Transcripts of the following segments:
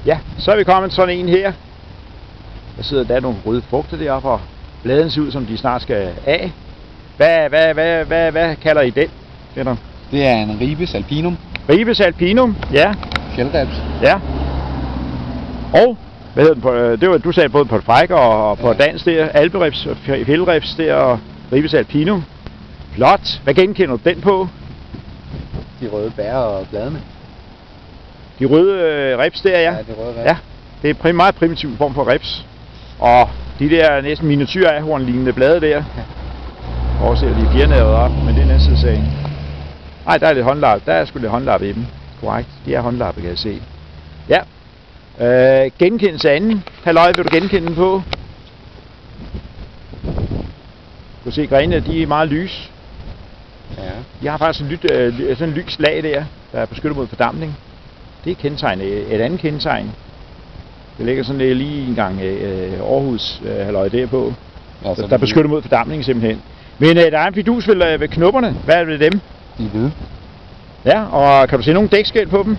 Ja, så er vi kommet sådan en her. Der sidder der nogle røde frugter deroppe, og bladene ser ud som de snart skal af. Hvad kalder I den, Peter? Det er en Ribes alpinum. Ribes alpinum, ja. Fjeldrebs. Ja. Og, hvad hedder den på, det var, du sagde både på fræk og på dansk der, alperebs og fjeldrebs der, og Ribes alpinum. Flot. Hvad genkender du den på? De røde bær og bladene. De røde reps der, ja. Ja, de røde reps. Ja, det er en meget primitiv form for reps. Og de der næsten miniatyr ahornlignende blade der. Og ser de fjernavet op, men det er næste sag. Nej, der er lidt håndlap. Der er sgu lidt håndlap i dem. Korrekt. De er håndlappe, kan jeg se. Ja. Genkendelse anden. Halløj, vil du genkende den på? Du kan se, grenene, de er meget lys. Ja. De har faktisk sådan en lys lag der er beskyttet mod fordampning. Det er kendetegnet. Et andet kendetegn. Det ligger sådan lige en gang Aarhus halløj derpå. Ja, der er beskyttet mod fordampning simpelthen. Men der er en fidus ved knopperne. Hvad er det ved dem? De er hvide. Ja, og kan du se nogle dækskæl på dem?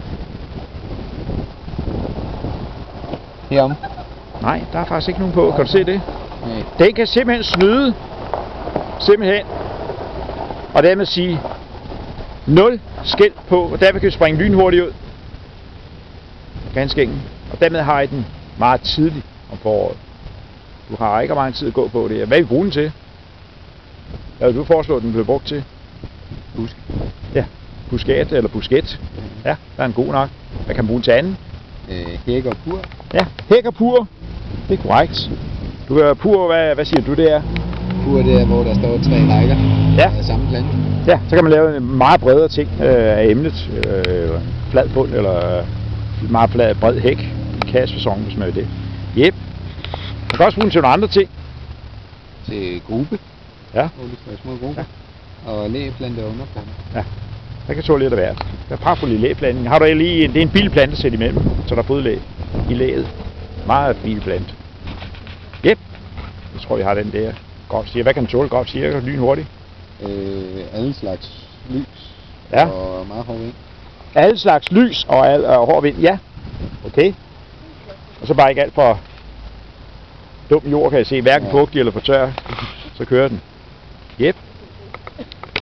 Herom? Nej, der er faktisk ikke nogen på. Kan du se det? Nej. Den kan simpelthen snyde. Simpelthen. Og dermed sige 0 skæld på, og dermed kan vi springe lynhurtigt ud. Ganske enkelt. Og dermed har I den meget tidligt om foråret. Du har ikke meget tid at gå på det. Hvad vil vi bruge den til? Hvad vil du foreslå, at den bliver brugt til? Busk. Ja, buskat eller busket. Ja, der er en god nok. Hvad kan man bruge den til anden? Hæk og pur. Ja, hæk og pur. Det er korrekt. Du kan pur, hvad siger du det er? Pur, det er, hvor der står 3 rækker af samme plante. Ja, så kan man lave en meget bredere ting af emnet. Flad bund eller meget bred hæk i kassefasson, hvis man vil det. Jep. Man kan også bruge den til nogle andre ting. Til gruppe. Ja. Små grupper. Ja. Og lægeplante og underplante. Ja, der kan tåle lidt af hvert. Der er pragtfuld lægeplante. Har du lige det er en billig plante sæt imellem, så der er fodlæg i læget. Meget billig plante. Jep. Jeg tror, vi har den der. Godt siger. Hvad kan den tåle godt siger? Lynhurtigt. Alle slags lys. Ja. Og meget hård vind. Alle slags lys og hård vind, ja. Okay. Og så bare ikke alt for dum jord, kan jeg se. Hverken fugtig eller for tør. Så kører den. Jep.